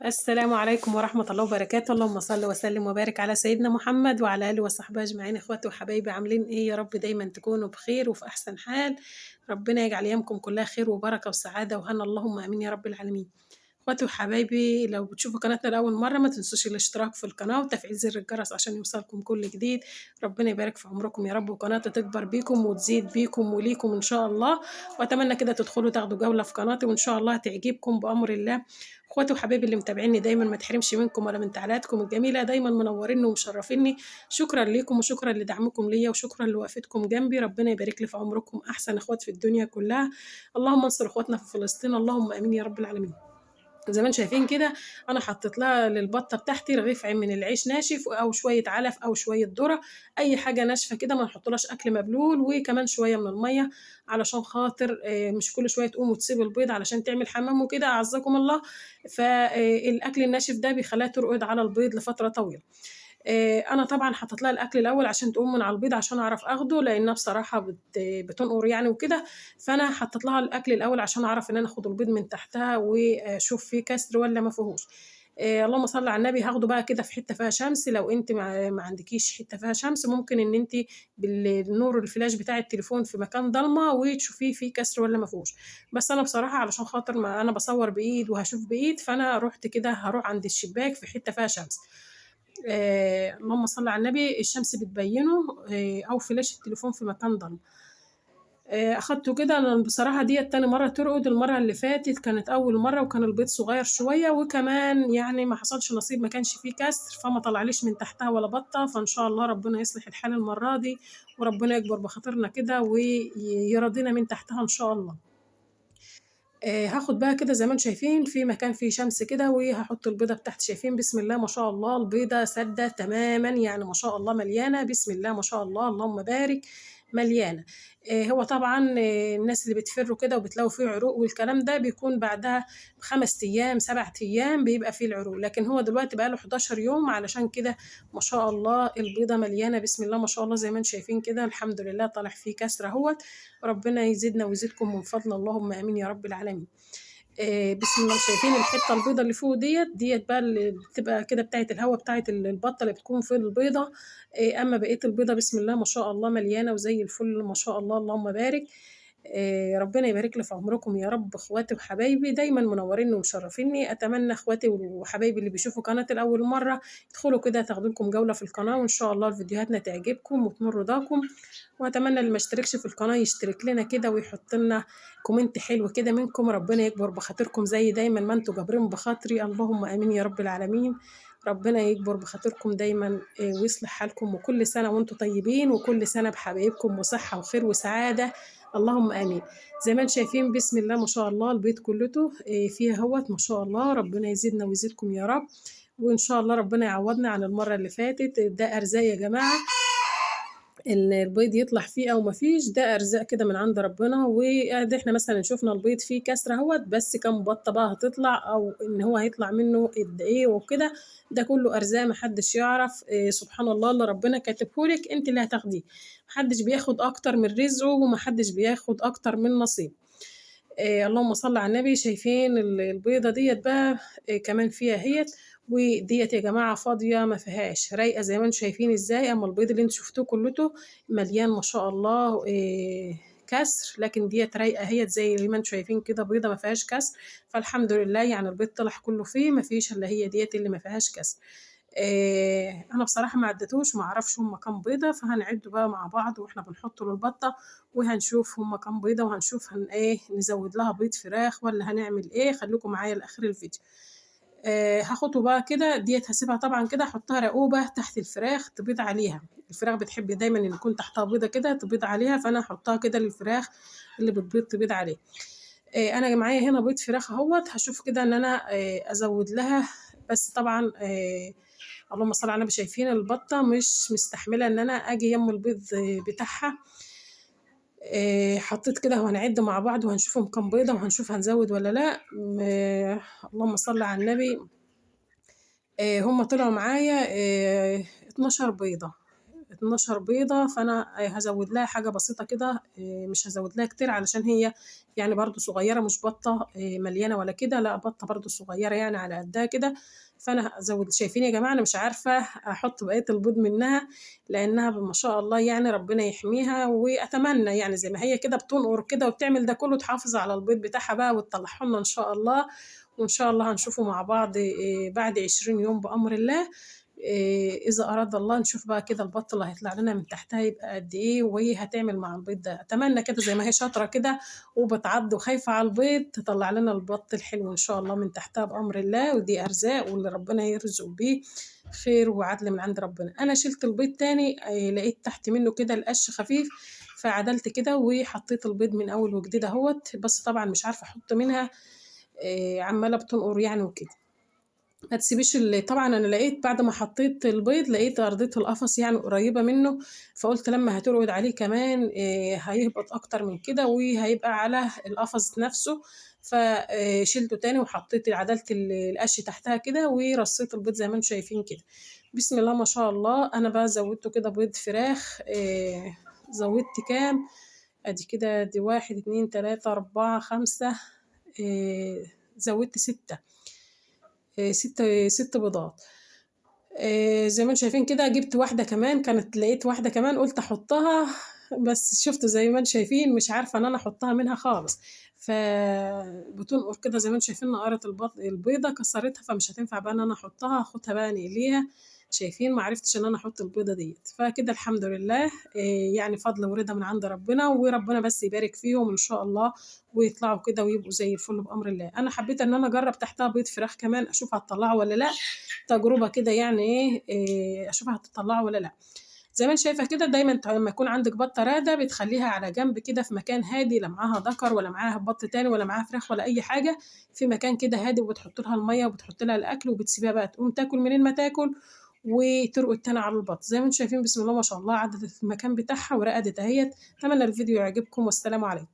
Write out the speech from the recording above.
السلام عليكم ورحمة الله وبركاته. اللهم صل وسلم وبارك على سيدنا محمد وعلى آله وصحبه أجمعين. إخواتي وحبايبي عاملين إيه؟ يا رب دايما تكونوا بخير وفي أحسن حال. ربنا يجعل أيامكم كلها خير وبركة وسعادة وهنا، اللهم آمين يا رب العالمين. إخواتي وحبايبي، لو بتشوفوا قناتنا لأول مرة ما تنسوش الاشتراك في القناة وتفعيل زر الجرس عشان يوصلكم كل جديد. ربنا يبارك في عمركم يا رب، وقناتي تكبر بيكم وتزيد بيكم وليكم إن شاء الله. وأتمنى كده تدخلوا تاخدوا جولة في قناتي وإن شاء الله تعجبكم بأمر الله. اخواتي وحبايبي اللي متابعيني دايما ما تحرمش منكم ولا من تعليقاتكم الجميله، دايما منوريني ومشرفيني. شكرا ليكم وشكرا لدعمكم ليا وشكرا لوقفتكم جنبي. ربنا يبارك لي في عمركم، احسن اخوات في الدنيا كلها. اللهم انصر اخواتنا في فلسطين، اللهم امين يا رب العالمين. زي ما انتم شايفين كده، انا حطيت لها للبطه بتاعتي رغيف من العيش ناشف او شويه علف او شويه ذره، اي حاجه ناشفه كده، ما نحطلهاش اكل مبلول، وكمان شويه من الميه علشان خاطر مش كل شويه تقوم وتسيب البيض علشان تعمل حمام وكده، اعزكم الله. فالاكل الناشف ده بيخليها ترقد على البيض لفتره طويله. انا طبعا حطيت لها الاكل الاول عشان تقوم من على البيض عشان اعرف اخده، لانها بصراحه بتنقر يعني وكده. فانا حطيت لها الاكل الاول عشان اعرف ان انا اخد البيض من تحتها واشوف فيه كسر ولا ما فيهوش. اللهم صل على النبي. هاخده بقى كده في حته فيها شمس، لو انت ما عندكيش حته فيها شمس ممكن ان انت بالنور الفلاش بتاع التليفون في مكان ضلمه وتشوفيه فيه كسر ولا ما فيهوش. بس انا بصراحه علشان خاطر ما انا بصور بايد وهشوف بايد، فانا رحت كده هروح عند الشباك في حته فيها شمس. اللهم صل على النبي. الشمس بتبينه او فلاش التليفون في مكان ضلمه. اخدته كده. انا بصراحه دي تاني مره ترقد، المره اللي فاتت كانت اول مره وكان البيض صغير شويه، وكمان يعني ما حصلش نصيب، ما كانش فيه كسر فما طلعليش من تحتها ولا بطه. فان شاء الله ربنا يصلح الحال المره دي، وربنا يكبر بخاطرنا كده ويرضينا من تحتها ان شاء الله. هاخد بقى كده زي ما انتم شايفين في مكان فيه شمس كده، وهحط البيضه بتاعتي. شايفين بسم الله ما شاء الله البيضه سادة تماما، يعني ما شاء الله مليانه، بسم الله ما شاء الله اللهم بارك، مليانه. هو طبعا الناس اللي بتفروا كده وبتلاقوا فيه عروق والكلام ده بيكون بعدها ب5 ايام 7 ايام بيبقى فيه العروق، لكن هو دلوقتي بقى له 11 يوم، علشان كده ما شاء الله البيضه مليانه بسم الله ما شاء الله زي ما انتم شايفين كده. الحمد لله طالع فيه كسر اهوت. ربنا يزيدنا ويزيدكم من فضل، اللهم امين يا رب العالمين. بسم الله. شايفين الحته البيضه اللي فوق ديت بقى اللي بتبقى كده بتاعه الهواء بتاعه البطه اللي بتكون في البيضه. اما بقيه البيضه بسم الله ما شاء الله مليانه وزي الفل ما شاء الله اللهم بارك. ربنا يبارك لي في عمركم يا رب. اخواتي وحبايبي دايما منوريني ومشرفيني. اتمنى اخواتي وحبايبي اللي بيشوفوا قناتي لاول مره يدخلوا كده تاخدوا لكم جوله في القناه، وان شاء الله الفيديوهاتنا تعجبكم وتنور رضاكم. واتمنى اللي ما اشتركش في القناه يشترك لنا كده ويحط لنا كومنت حلو كده منكم. ربنا يكبر بخاطركم زي دايما ما انتوا جابرين بخاطري، اللهم امين يا رب العالمين. ربنا يكبر بخاطركم دايما ويصلح حالكم، وكل سنه وانتم طيبين، وكل سنه بحبايبكم وصحه وخير وسعاده، اللهم امين. زي ما انتم شايفين بسم الله ما شاء الله البيت كلته فيها هوت ما شاء الله. ربنا يزيدنا ويزيدكم يا رب، وان شاء الله ربنا يعوضنا عن المره اللي فاتت. ده ارزاق يا جماعه، البيض يطلع فيه او ما فيش، ده ارزاق كده من عند ربنا. وادي احنا مثلا شفنا البيض فيه كسره اهوت، بس كم بطه بقى هتطلع او ان هو هيطلع منه قد ايه وكده، ده كله ارزاق محدش يعرف. سبحان الله اللي ربنا كاتبهولك انت اللي هتاخديه. محدش بياخد اكتر من رزقه ومحدش بياخد اكتر من نصيب. اللهم صل على النبي. شايفين البيضة ديت بقى كمان فيها هيت، وديت يا جماعة فاضية ما فيهاش، رايقة زي ما انتم شايفين ازاي. اما البيض اللي انتم شفتوه كلته مليان ما شاء الله كسر، لكن ديت رايقة هيت زي ما انتم شايفين كده بيضة ما فيهاش كسر. فالحمد لله يعني البيض طلع كله فيه، ما فيش الا هي ديت اللي ما فيهاش كسر. انا بصراحه ما عدتوش، ما اعرفش هم كام بيضه، فهنعده بقى مع بعض واحنا بنحطه للبطه، وهنشوف هم كام بيضه، وهنشوف ايه نزود لها بيض فراخ ولا هنعمل ايه. خليكم معايا لاخر الفيديو. هاخده بقى كده ديت هسيبها طبعا كده، احطها رقوبه تحت الفراخ تبيض عليها. الفراخ بتحب دايما ان يكون تحتها بيضه كده تبيض عليها، فانا هحطها كده للفراخ اللي بتبيض تبيض عليه. انا معايا هنا بيض فراخ اهوت، هشوف كده ان انا ازود لها. بس طبعا اللهم صل على النبي. شايفين البطه مش مستحمله ان انا اجي يم البيض بتاعها. حطيت كده وهنعد مع بعض وهنشوفهم كام بيضه وهنشوف هنزود ولا لا. اللهم صل على النبي. هم طلعوا معايا 12 بيضه. 12 بيضة، فأنا هازود لها حاجة بسيطة كده، مش هازود لها كتير علشان هي يعني برضو صغيرة، مش بطة مليانة ولا كده، لا بطة برضو صغيرة يعني على قدها كده. فأنا هزود. شايفين يا جماعة أنا مش عارفة أحط بقية البيض منها، لأنها ما شاء الله يعني ربنا يحميها، وأتمنى يعني زي ما هي كده بتنقر كده وبتعمل ده كله تحافظ على البيض بتاعها بقى وتطلعه لنا إن شاء الله. وإن شاء الله هنشوفه مع بعض بعد 20 يوم بأمر الله. إذا أراد الله نشوف بقى كده البط اللي هيطلع لنا من تحتها يبقى قد إيه، وهي هتعمل مع البيض ده. أتمنى كده زي ما هي شاطرة كده وبتعض وخايفة على البيض تطلع لنا البط الحلو إن شاء الله من تحتها بأمر الله. ودي أرزاق، واللي ربنا يرزق بيه خير وعدل من عند ربنا. أنا شلت البيض تاني، لقيت تحت منه كده القش خفيف، فعدلت كده وحطيت البيض من أول وجديد أهوت. بس طبعا مش عارفة أحط منها، عمالة بتنقر يعني وكده. ما تسيبيش طبعا انا لقيت بعد ما حطيت البيض لقيت ارضيه القفص يعني قريبه منه، فقلت لما هترقد عليه كمان هيهبط اكتر من كده وهيبقى على القفص نفسه. فشلته تاني وحطيت عدلت القش تحتها كده ورصيت البيض زي ما انتم شايفين كده. بسم الله ما شاء الله. انا بقى زودته كده بيض فراخ، زودت كام؟ ادي كده، دي 1 2 3 4 5، زودت 6، 6 بيضات. زي ما انتم شايفين كده. جبت واحدة كمان، كانت لقيت واحدة كمان قلت احطها، بس شفت زي ما انتم شايفين مش عارفة ان انا احطها منها خالص. فبتنقر كده زي ما انتم شايفين، نقرت البيضة كسرتها، فمش هتنفع بقى ان انا احطها، اخدها بقى نقليها. شايفين ما عرفتش ان انا احط البيضة ديت. فكده الحمد لله، يعني فضل ورضا من عند ربنا، وربنا بس يبارك فيهم ان شاء الله ويطلعوا كده ويبقوا زي الفل بأمر الله. انا حبيت ان انا اجرب تحتها بيض فراخ كمان اشوف هتطلعه ولا لا، تجربة كده يعني إيه أشوفها هتطلعه ولا لأ. زي ما انت شايفة كده دايما لما يكون عندك بطة رادة بتخليها على جنب كده في مكان هادي، لا معاها ذكر ولا معاها بط تاني ولا معاها فراخ ولا أي حاجة، في مكان كده هادي، وبتحط لها المية وبتحط لها الأكل وبتسيبها بقى تقوم تاكل منين ما تاكل وترقد تاني على البط. زي ما انتم شايفين بسم الله ما شاء الله عدت المكان بتاعها ورقدت اهيت. أتمنى الفيديو يعجبكم، والسلام عليكم.